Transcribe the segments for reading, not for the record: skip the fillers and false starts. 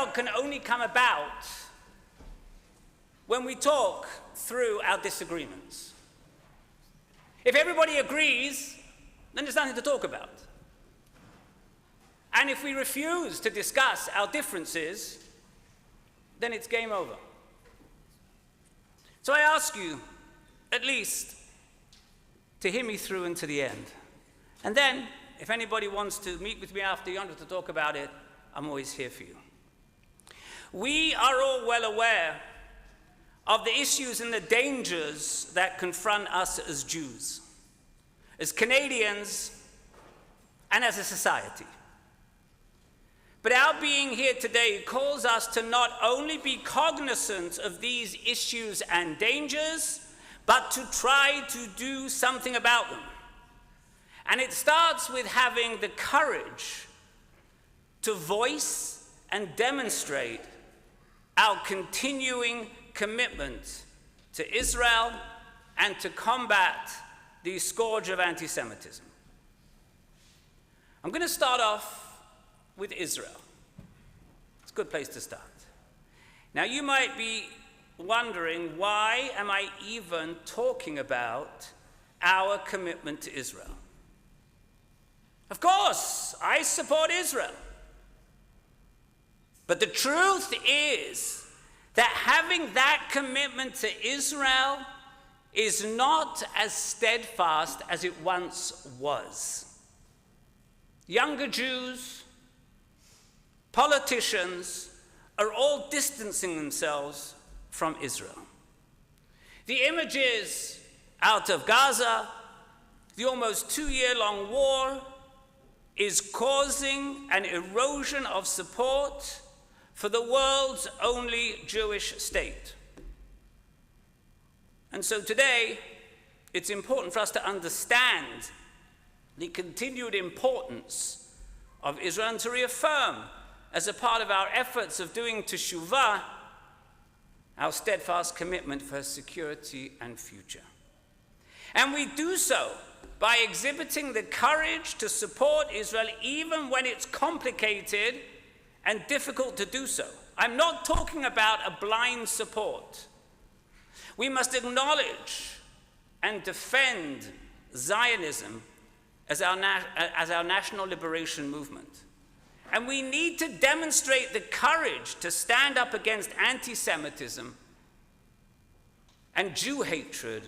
dialogue can only come about when we talk through our disagreements. If everybody agrees, then there's nothing to talk about. And if we refuse to discuss our differences, then it's game over. So I ask you, at least, to hear me through and to the end. And then, if anybody wants to meet with me after yonder to talk about it, I'm always here for you. We are all well aware of the issues and the dangers that confront us as Jews, as Canadians, and as a society. But our being here today calls us to not only be cognizant of these issues and dangers, but to try to do something about them. And it starts with having the courage to voice and demonstrate our continuing commitment to Israel and to combat the scourge of antisemitism. I'm going to start off with Israel. It's a good place to start. Now, you might be wondering, why am I even talking about our commitment to Israel? Of course, I support Israel. But the truth is that having that commitment to Israel is not as steadfast as it once was. Younger Jews, politicians are all distancing themselves from Israel. The images out of Gaza, the almost 2-year-long war, is causing an erosion of support for the world's only Jewish state. And so today, it's important for us to understand the continued importance of Israel and to reaffirm, as a part of our efforts of doing teshuvah, our steadfast commitment for security and future. And we do so by exhibiting the courage to support Israel even when it's complicated and difficult to do so. I'm not talking about a blind support. We must acknowledge and defend Zionism as our national liberation movement. And we need to demonstrate the courage to stand up against antisemitism and Jew hatred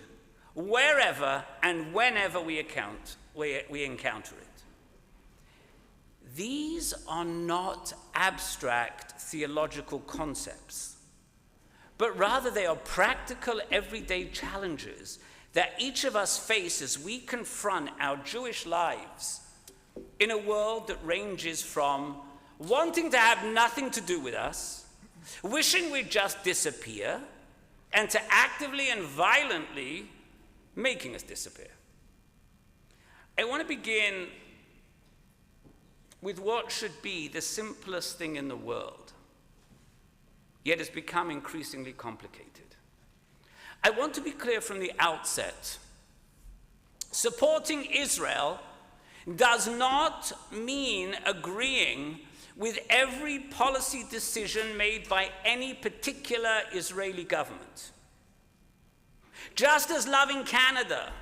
wherever and whenever we encounter it. These are not abstract theological concepts, but rather they are practical, everyday challenges that each of us face as we confront our Jewish lives in a world that ranges from wanting to have nothing to do with us, wishing we'd just disappear, and to actively and violently making us disappear. I want to begin with what should be the simplest thing in the world, yet has become increasingly complicated. I want to be clear from the outset. Supporting Israel does not mean agreeing with every policy decision made by any particular Israeli government. Just as loving Canada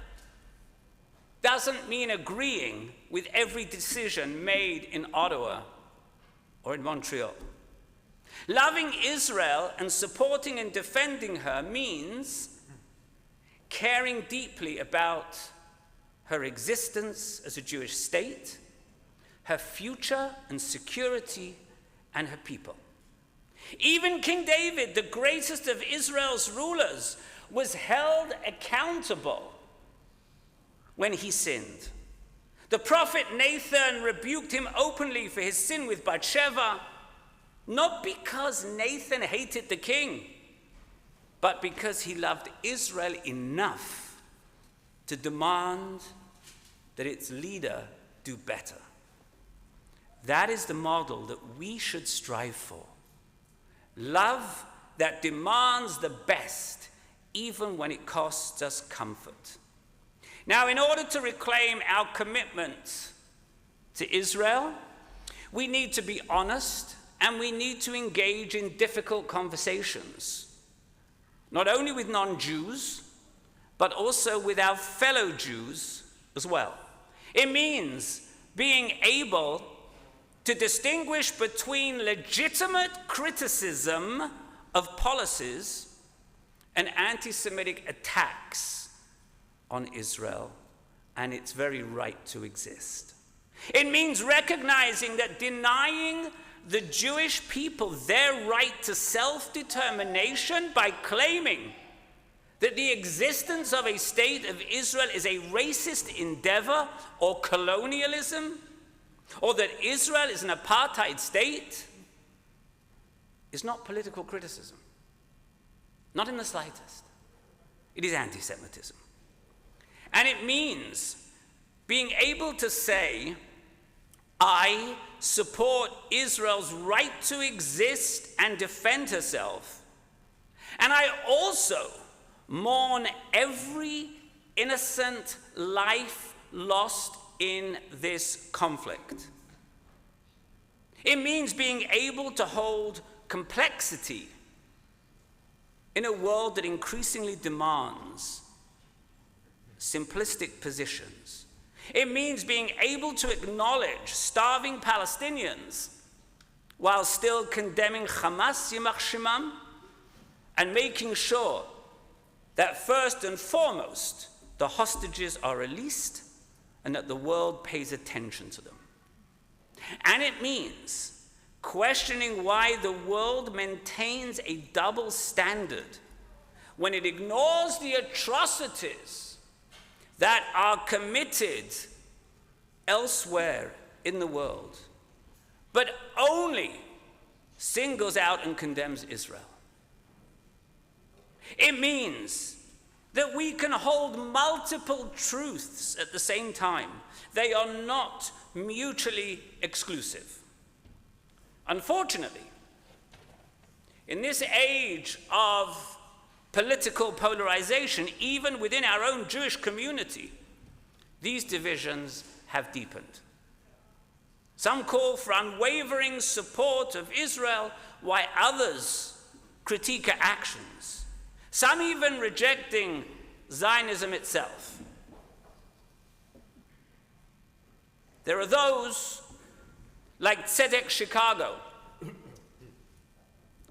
doesn't mean agreeing with every decision made in Ottawa or in Montreal. Loving Israel and supporting and defending her means caring deeply about her existence as a Jewish state, her future and security, and her people. Even King David, the greatest of Israel's rulers, was held accountable when he sinned. The prophet Nathan rebuked him openly for his sin with Bathsheba, not because Nathan hated the king, but because he loved Israel enough to demand that its leader do better. That is the model that we should strive for. Love that demands the best, even when it costs us comfort. Now, in order to reclaim our commitment to Israel, we need to be honest and we need to engage in difficult conversations, not only with non-Jews, but also with our fellow Jews as well. It means being able to distinguish between legitimate criticism of policies and anti-Semitic attacks on Israel and its very right to exist. It means recognizing that denying the Jewish people their right to self-determination by claiming that the existence of a state of Israel is a racist endeavor or colonialism, or that Israel is an apartheid state, is not political criticism. Not in the slightest. It is anti-Semitism. And it means being able to say, I support Israel's right to exist and defend herself. And I also mourn every innocent life lost in this conflict. It means being able to hold complexity in a world that increasingly demands simplistic positions. It means being able to acknowledge starving Palestinians while still condemning Hamas, Yimach Shemam, and making sure that first and foremost, the hostages are released and that the world pays attention to them. And it means questioning why the world maintains a double standard when it ignores the atrocities that are committed elsewhere in the world, but only singles out and condemns Israel. It means that we can hold multiple truths at the same time. They are not mutually exclusive. Unfortunately, in this age of political polarization, even within our own Jewish community, these divisions have deepened. Some call for unwavering support of Israel, while others critique her actions. Some even rejecting Zionism itself. There are those, like Tzedek Chicago,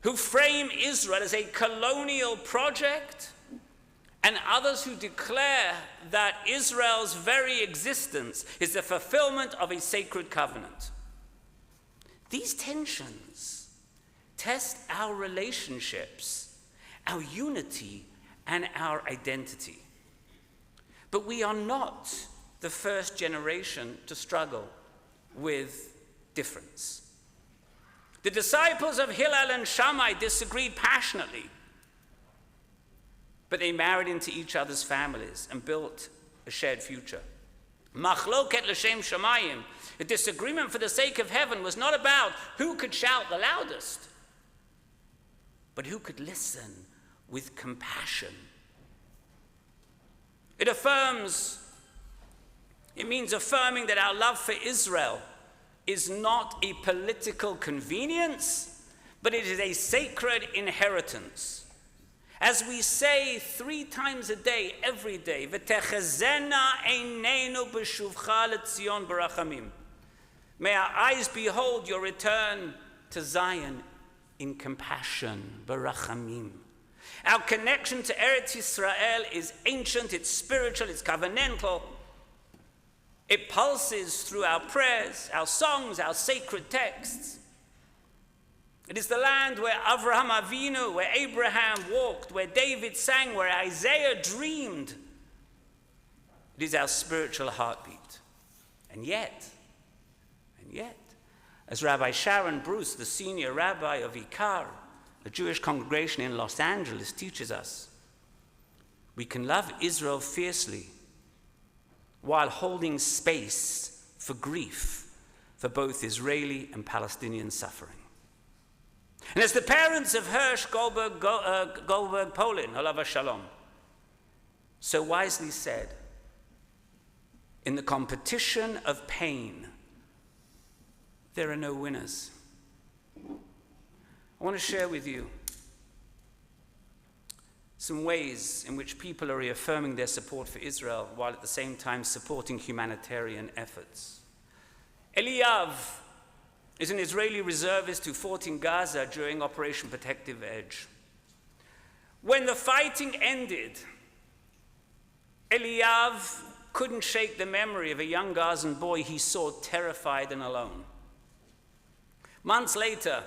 who frame Israel as a colonial project, and others who declare that Israel's very existence is the fulfillment of a sacred covenant. These tensions test our relationships, our unity, and our identity. But we are not the first generation to struggle with difference. The disciples of Hillel and Shammai disagreed passionately, but they married into each other's families and built a shared future. Machloket l'shem shamayim, the disagreement for the sake of heaven, was not about who could shout the loudest, but who could listen with compassion. It means affirming that our love for Israel is not a political convenience, but it is a sacred inheritance. As we say 3 times a day, every day, "V'techezena einenu b'shuvcha leTzion b'rachamim." May our eyes behold your return to Zion in compassion, b'rachamim. Our connection to Eretz Yisrael is ancient, it's spiritual, it's covenantal. It pulses through our prayers, our songs, our sacred texts. It is the land where Avraham Avinu, where Abraham walked, where David sang, where Isaiah dreamed. It is our spiritual heartbeat. And yet, as Rabbi Sharon Bruce, the senior rabbi of Ikar, a Jewish congregation in Los Angeles, teaches us, we can love Israel fiercely while holding space for grief for both Israeli and Palestinian suffering. And as the parents of Hirsch Goldberg Polin, Olav Shalom, so wisely said, in the competition of pain, there are no winners. I want to share with you some ways in which people are reaffirming their support for Israel while at the same time supporting humanitarian efforts. Eliyav is an Israeli reservist who fought in Gaza during Operation Protective Edge. When the fighting ended, Eliyav couldn't shake the memory of a young Gazan boy he saw terrified and alone. Months later,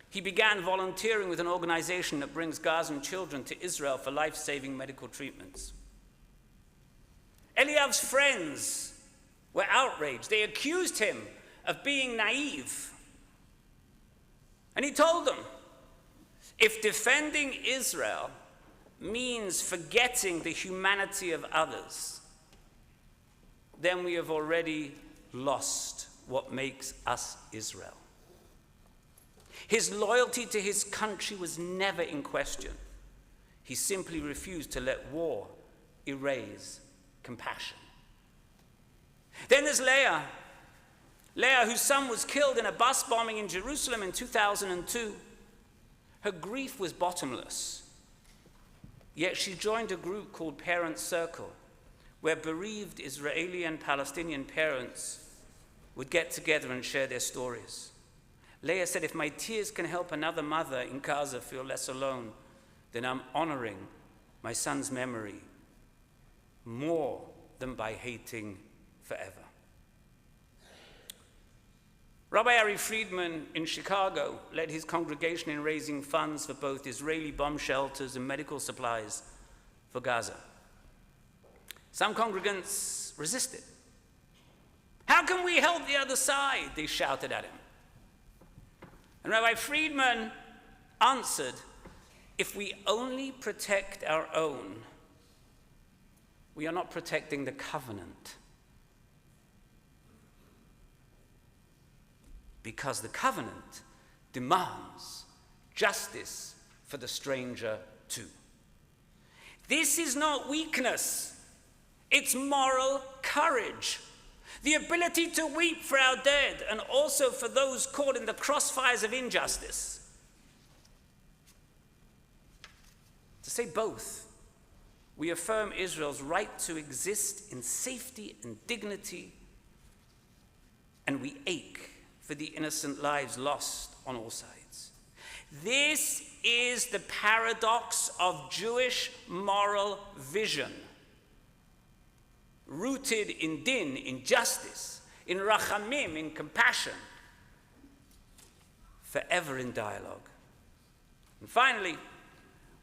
he began volunteering with an organization that brings Gazan children to Israel for life-saving medical treatments. Eliav's friends were outraged. They accused him of being naive. And he told them, if defending Israel means forgetting the humanity of others, then we have already lost what makes us Israel. His loyalty to his country was never in question. He simply refused to let war erase compassion. Then there's Leah. Leah, whose son was killed in a bus bombing in Jerusalem in 2002. Her grief was bottomless. Yet she joined a group called Parent Circle, where bereaved Israeli and Palestinian parents would get together and share their stories. Leah said, if my tears can help another mother in Gaza feel less alone, then I'm honoring my son's memory more than by hating forever. Rabbi Ari Friedman in Chicago led his congregation in raising funds for both Israeli bomb shelters and medical supplies for Gaza. Some congregants resisted. How can we help the other side? They shouted at him. And Rabbi Friedman answered, if we only protect our own, we are not protecting the covenant. Because the covenant demands justice for the stranger too. This is not weakness, it's moral courage. The ability to weep for our dead and also for those caught in the crossfires of injustice. To say both, we affirm Israel's right to exist in safety and dignity, and we ache for the innocent lives lost on all sides. This is the paradox of Jewish moral vision. Rooted in din, in justice, in rachamim, in compassion, forever in dialogue. And finally,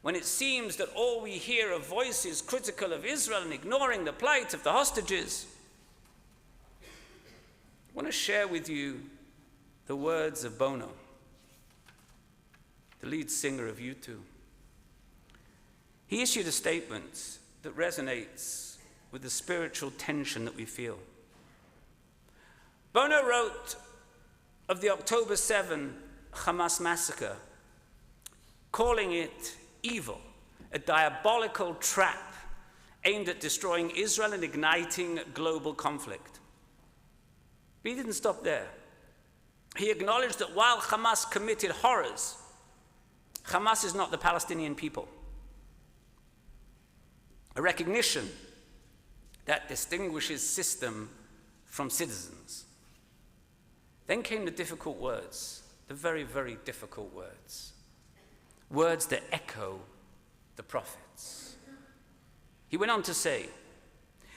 when it seems that all we hear are voices critical of Israel and ignoring the plight of the hostages, I want to share with you the words of Bono, the lead singer of U2. He issued a statement that resonates with the spiritual tension that we feel. Bono wrote of the October 7 Hamas massacre, calling it evil, a diabolical trap aimed at destroying Israel and igniting global conflict. But he didn't stop there. He acknowledged that while Hamas committed horrors, Hamas is not the Palestinian people. A recognition that distinguishes system from citizens. Then came the difficult words, the very, very difficult words. Words that echo the prophets. He went on to say,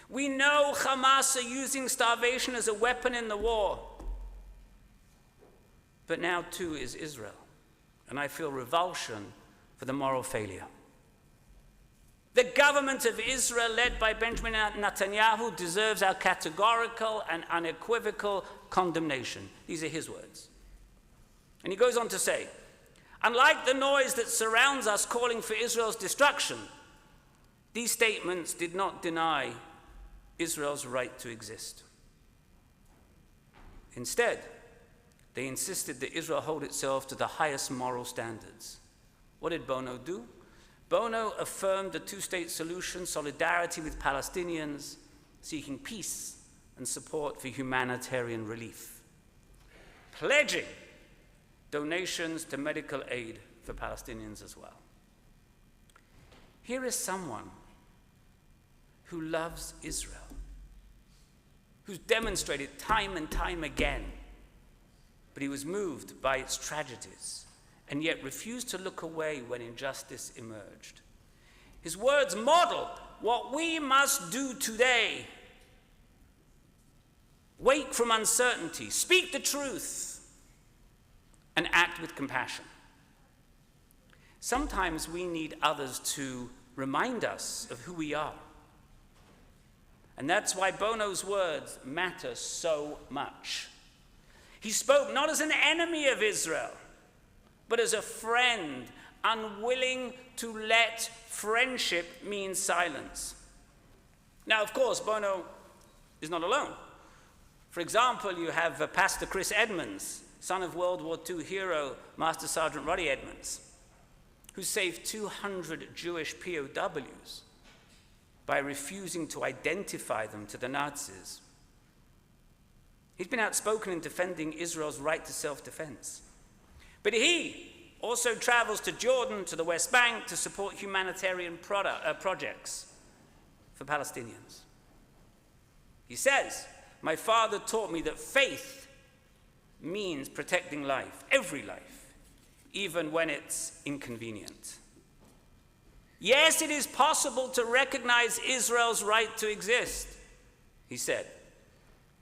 we know Hamas are using starvation as a weapon in the war, but now too is Israel, and I feel revulsion for the moral failure. The government of Israel, led by Benjamin Netanyahu, deserves our categorical and unequivocal condemnation. These are his words. And he goes on to say, unlike the noise that surrounds us calling for Israel's destruction, these statements did not deny Israel's right to exist. Instead, they insisted that Israel hold itself to the highest moral standards. What did Bono do? Bono affirmed the two-state solution, solidarity with Palestinians, seeking peace and support for humanitarian relief, pledging donations to medical aid for Palestinians as well. Here is someone who loves Israel, who's demonstrated time and time again, but he was moved by its tragedies and yet refused to look away when injustice emerged. His words model what we must do today. Wake from uncertainty, speak the truth, and act with compassion. Sometimes we need others to remind us of who we are. And that's why Bono's words matter so much. He spoke not as an enemy of Israel, but as a friend, unwilling to let friendship mean silence. Now, of course, Bono is not alone. For example, you have Pastor Chris Edmonds, son of World War II hero Master Sergeant Roddy Edmonds, who saved 200 Jewish POWs by refusing to identify them to the Nazis. He's been outspoken in defending Israel's right to self-defense. But he also travels to Jordan, to the West Bank, to support humanitarian projects for Palestinians. He says, "My father taught me that faith means protecting life, every life, even when it's inconvenient. Yes, it is possible to recognize Israel's right to exist," he said.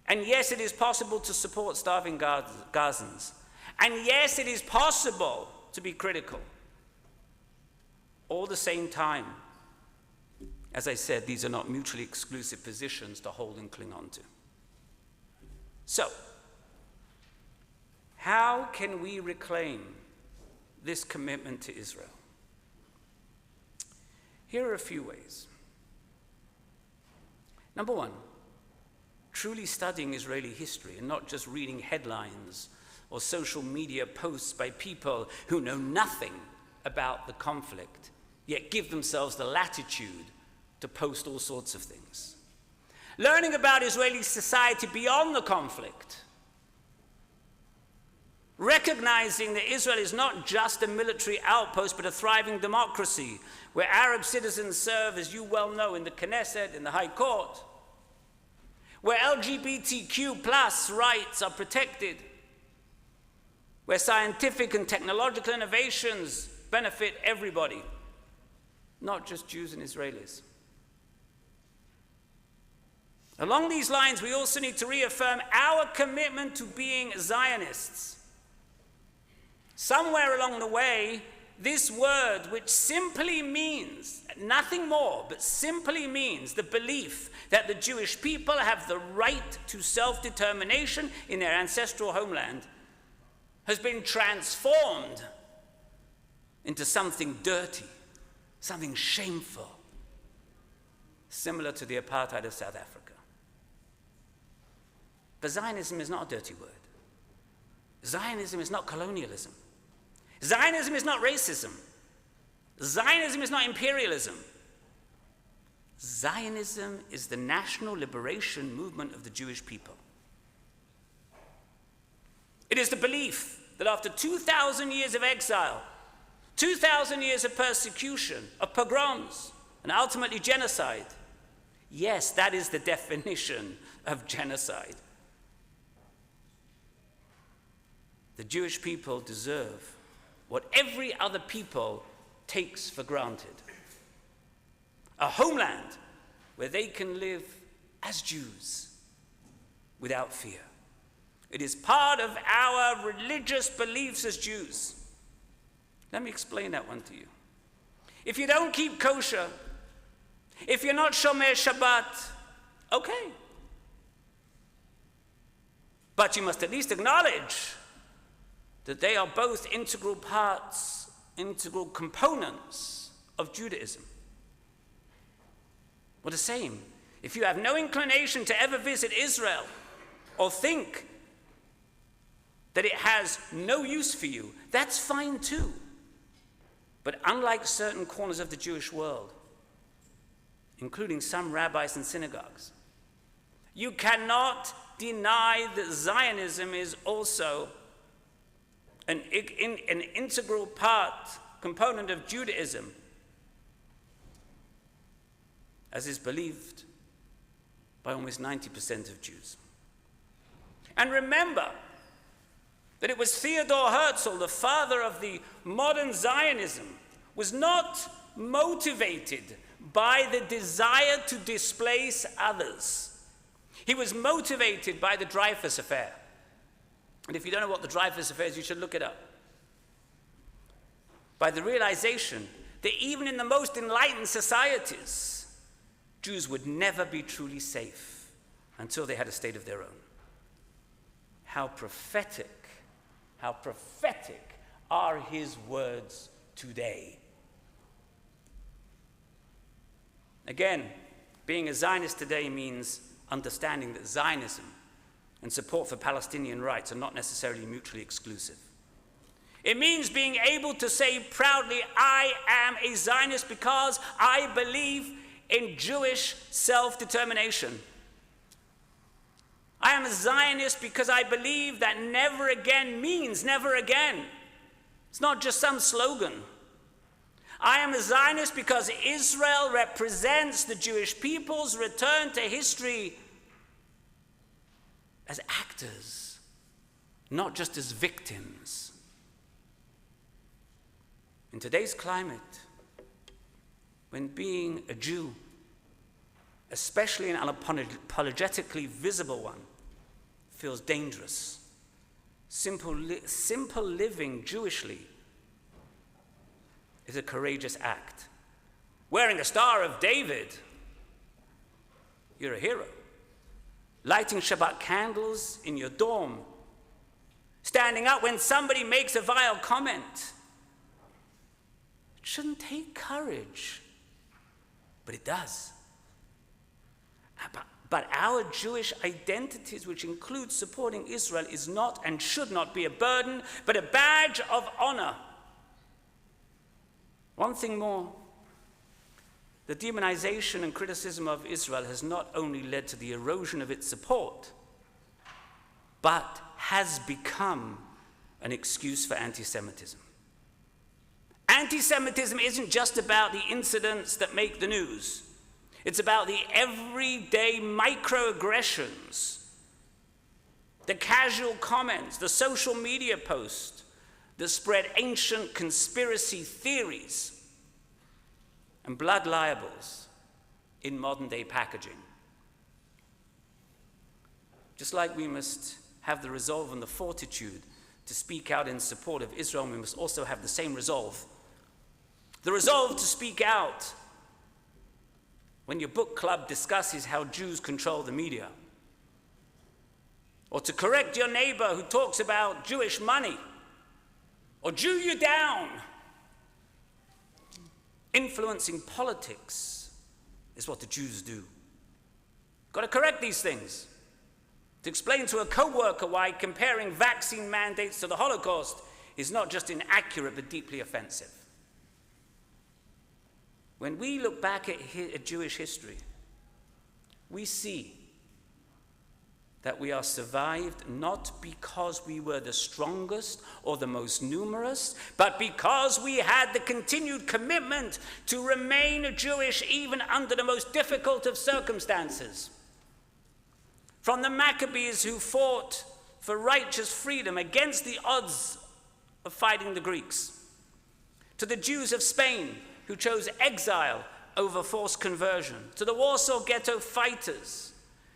"And yes, it is possible to support starving Gazans. And yes, it is possible to be critical. All at the same time, as I said, these are not mutually exclusive positions to hold and cling on to." So, how can we reclaim this commitment to Israel? Here are a few ways. Number one, truly studying Israeli history and not just reading headlines or social media posts by people who know nothing about the conflict, yet give themselves the latitude to post all sorts of things. Learning about Israeli society beyond the conflict. Recognizing that Israel is not just a military outpost, but a thriving democracy where Arab citizens serve, as you well know, in the Knesset, in the High Court, where LGBTQ+ rights are protected, where scientific and technological innovations benefit everybody, not just Jews and Israelis. Along these lines, we also need to reaffirm our commitment to being Zionists. Somewhere along the way, this word, which simply means nothing more, but simply means the belief that the Jewish people have the right to self-determination in their ancestral homeland, has been transformed into something dirty, something shameful, similar to the apartheid of South Africa. But Zionism is not a dirty word. Zionism is not colonialism. Zionism is not racism. Zionism is not imperialism. Zionism is the national liberation movement of the Jewish people. It is the belief that after 2,000 years of exile, 2,000 years of persecution, of pogroms, and ultimately genocide, yes, that is the definition of genocide. The Jewish people deserve what every other people takes for granted: a homeland where they can live as Jews without fear. It is part of our religious beliefs as Jews. Let me explain that one to you. If you don't keep kosher, if you're not shomer Shabbat, okay. But you must at least acknowledge that they are both integral parts, integral components of Judaism. Well, the same, if you have no inclination to ever visit Israel or think that it has no use for you, that's fine too. But unlike certain corners of the Jewish world, including some rabbis and synagogues, you cannot deny that Zionism is also an integral component of Judaism, as is believed by almost 90% of Jews. And remember that it was Theodor Herzl, the father of the modern Zionism, was not motivated by the desire to displace others. He was motivated by the Dreyfus Affair. And if you don't know what the Dreyfus Affair is, you should look it up. By the realization that even in the most enlightened societies, Jews would never be truly safe until they had a state of their own. How prophetic are his words today. Again, being a Zionist today means understanding that Zionism and support for Palestinian rights are not necessarily mutually exclusive. It means being able to say proudly, I am a Zionist because I believe in Jewish self-determination. I am a Zionist because I believe that never again means never again. It's not just some slogan. I am a Zionist because Israel represents the Jewish people's return to history as actors, not just as victims. In today's climate, when being a Jew, especially an unapologetically visible one, feels dangerous, simple living Jewishly is a courageous act. Wearing a Star of David, you're a hero. Lighting Shabbat candles in your dorm, standing up when somebody makes a vile comment. It shouldn't take courage, but it does. But our Jewish identities, which include supporting Israel, is not and should not be a burden, but a badge of honor. One thing more, the demonization and criticism of Israel has not only led to the erosion of its support, but has become an excuse for anti-Semitism. Anti-Semitism isn't just about the incidents that make the news. It's about the everyday microaggressions, the casual comments, the social media posts that spread ancient conspiracy theories and blood libels in modern-day packaging. Just like we must have the resolve and the fortitude to speak out in support of Israel, we must also have the same resolve. The resolve to speak out when your book club discusses how Jews control the media, or to correct your neighbor who talks about Jewish money, or Jew you down. Influencing politics is what the Jews do. Got to correct these things. To explain to a co-worker why comparing vaccine mandates to the Holocaust is not just inaccurate but deeply offensive. When we look back at Jewish history, we see that we are survived not because we were the strongest or the most numerous, but because we had the continued commitment to remain Jewish even under the most difficult of circumstances. From the Maccabees who fought for righteous freedom against the odds of fighting the Greeks, to the Jews of Spain who chose exile over forced conversion, to the Warsaw Ghetto fighters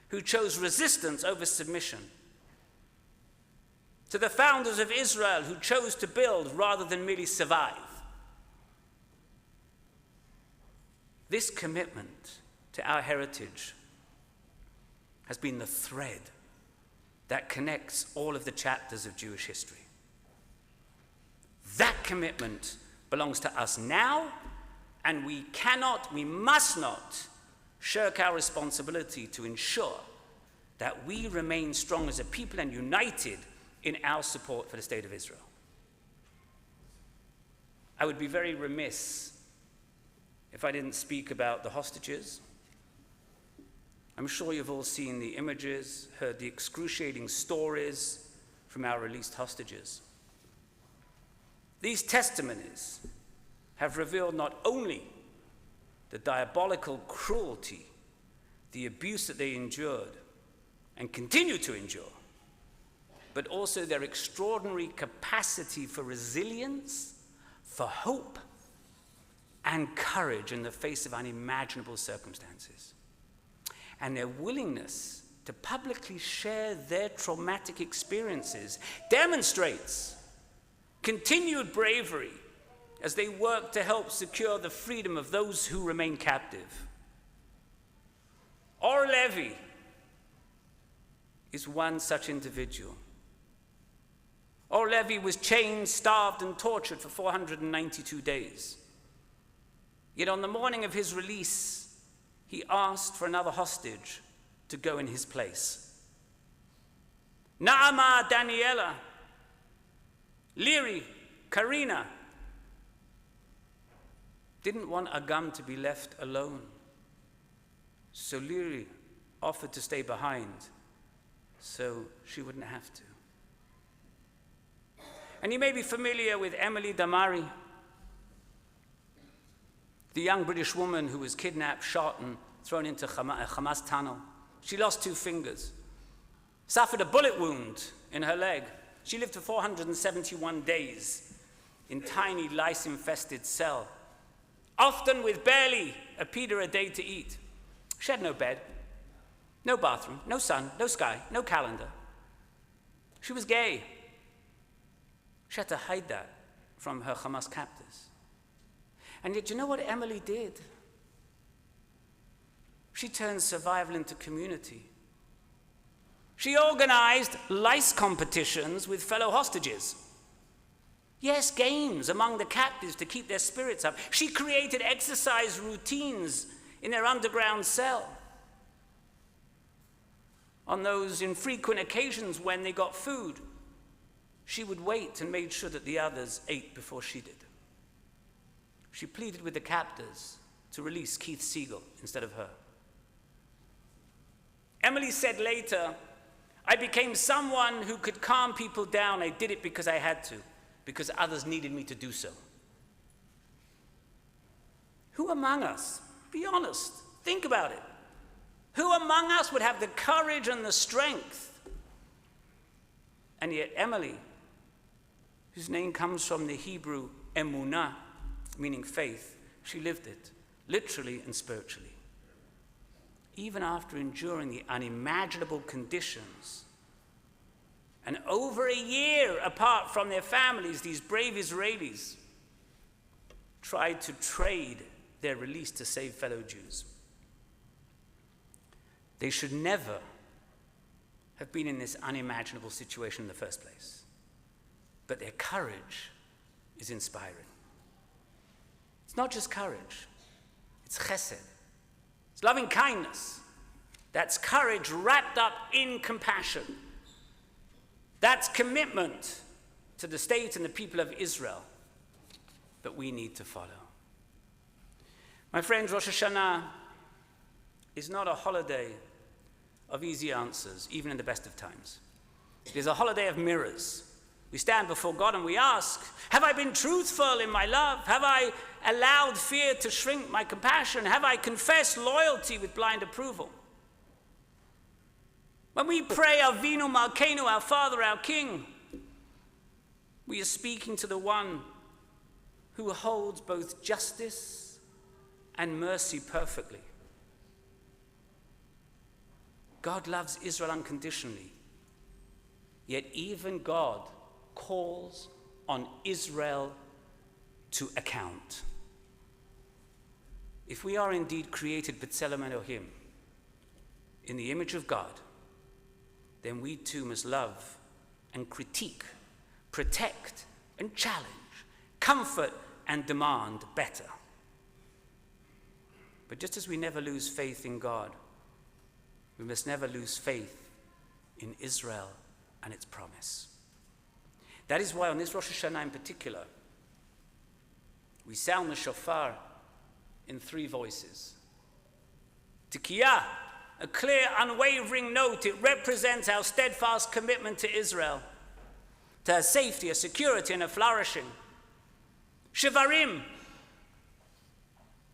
who chose resistance over submission, to the founders of Israel who chose to build rather than merely survive. This commitment to our heritage has been the thread that connects all of the chapters of Jewish history. That commitment belongs to us now, and we must not shirk our responsibility to ensure that we remain strong as a people and united in our support for the state of Israel. I would be very remiss if I didn't speak about the hostages. I'm sure you've all seen the images, heard the excruciating stories from our released hostages. These testimonies have revealed not only the diabolical cruelty, the abuse that they endured and continue to endure, but also their extraordinary capacity for resilience, for hope, and courage in the face of unimaginable circumstances. And their willingness to publicly share their traumatic experiences demonstrates continued bravery as they work to help secure the freedom of those who remain captive. Or Levi is one such individual. Or Levi was chained, starved, and tortured for 492 days. Yet on the morning of his release, he asked for another hostage to go in his place. Naama, Daniela, Liri, Karina didn't want Agam to be left alone. So Liri offered to stay behind so she wouldn't have to. And you may be familiar with Emily Damari, the young British woman who was kidnapped, shot, and thrown into a Hamas tunnel. She lost 2 fingers, suffered a bullet wound in her leg. She lived for 471 days in tiny lice-infested cell, often with barely a pita a day to eat. She had no bed, no bathroom, no sun, no sky, no calendar. She was gay. She had to hide that from her Hamas captors. And yet, you know what Emily did? She turned survival into community. She organized lice competitions with fellow hostages. Yes, games among the captives to keep their spirits up. She created exercise routines in their underground cell. On those infrequent occasions when they got food, she would wait and made sure that the others ate before she did. She pleaded with the captors to release Keith Siegel instead of her. Emily said later, "I became someone who could calm people down. I did it because I had to, because others needed me to do so." Who among us, be honest, think about it, who among us would have the courage and the strength? And yet Emily, whose name comes from the Hebrew emunah, meaning faith, she lived it, literally and spiritually. Even after enduring the unimaginable conditions, and over a year apart from their families, these brave Israelis tried to trade their release to save fellow Jews. They should never have been in this unimaginable situation in the first place. But their courage is inspiring. It's not just courage, it's chesed. It's loving kindness. That's courage wrapped up in compassion. That's commitment to the state and the people of Israel that we need to follow. My friends, Rosh Hashanah is not a holiday of easy answers, even in the best of times. It is a holiday of mirrors. We stand before God and we ask, have I been truthful in my love? Have I allowed fear to shrink my compassion? Have I confessed loyalty with blind approval? When we pray, Avinu Malkeinu, our Father, our King, we are speaking to the one who holds both justice and mercy perfectly. God loves Israel unconditionally, yet even God calls on Israel to account. If we are indeed created b'tselem Elohim, in the image of God, then we too must love and critique, protect and challenge, comfort and demand better. But just as we never lose faith in God, we must never lose faith in Israel and its promise. That is why on this Rosh Hashanah in particular, we sound the shofar in 3 voices. Tikiyah, a clear, unwavering note. It represents our steadfast commitment to Israel, to her safety, her security, and her flourishing. Shivarim,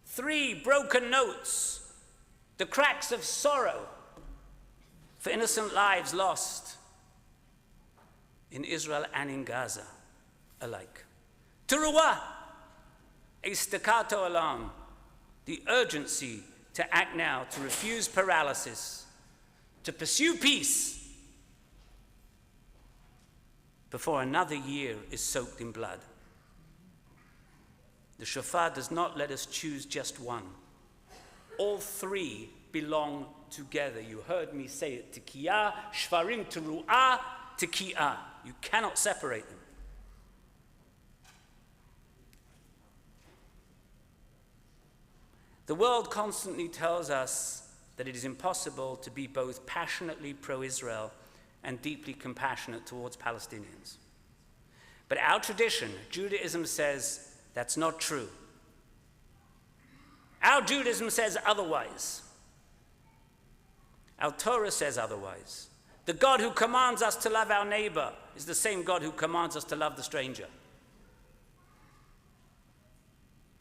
3 broken notes, the cracks of sorrow for innocent lives lost in Israel and in Gaza alike. Teruah, a staccato alarm, the urgency to act now, to refuse paralysis, to pursue peace before another year is soaked in blood. The shofar does not let us choose just one. All 3 belong together. You heard me say it. Tekiyah, shvarim, teruah, tekiyah. You cannot separate them. The world constantly tells us that it is impossible to be both passionately pro-Israel and deeply compassionate towards Palestinians. But our tradition, Judaism, says that's not true. Our Judaism says otherwise. Our Torah says otherwise. The God who commands us to love our neighbor is the same God who commands us to love the stranger.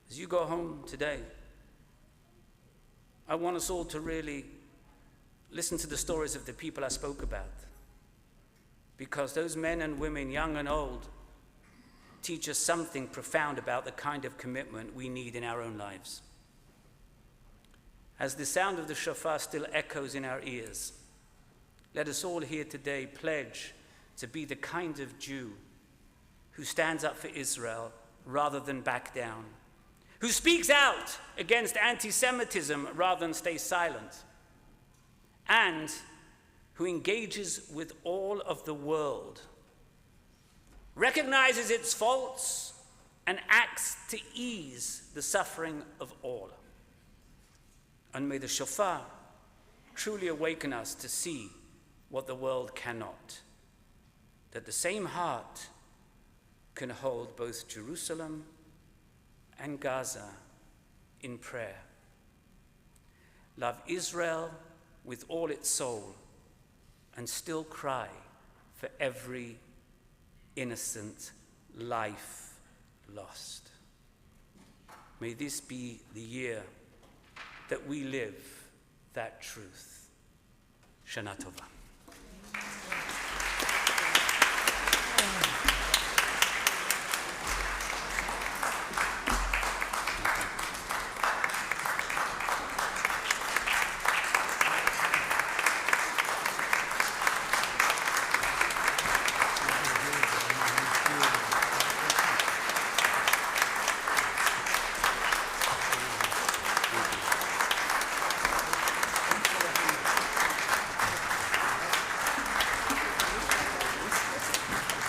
As you go home today, I want us all to really listen to the stories of the people I spoke about, because those men and women, young and old, teach us something profound about the kind of commitment we need in our own lives. As the sound of the shofar still echoes in our ears, let us all here today pledge to be the kind of Jew who stands up for Israel rather than back down, who speaks out against antisemitism rather than stay silent, and who engages with all of the world, recognizes its faults, and acts to ease the suffering of all. And may the shofar truly awaken us to see what the world cannot, that the same heart can hold both Jerusalem and Gaza in prayer. Love Israel with all its soul and still cry for every innocent life lost. May this be the year that we live that truth. Shana Tova.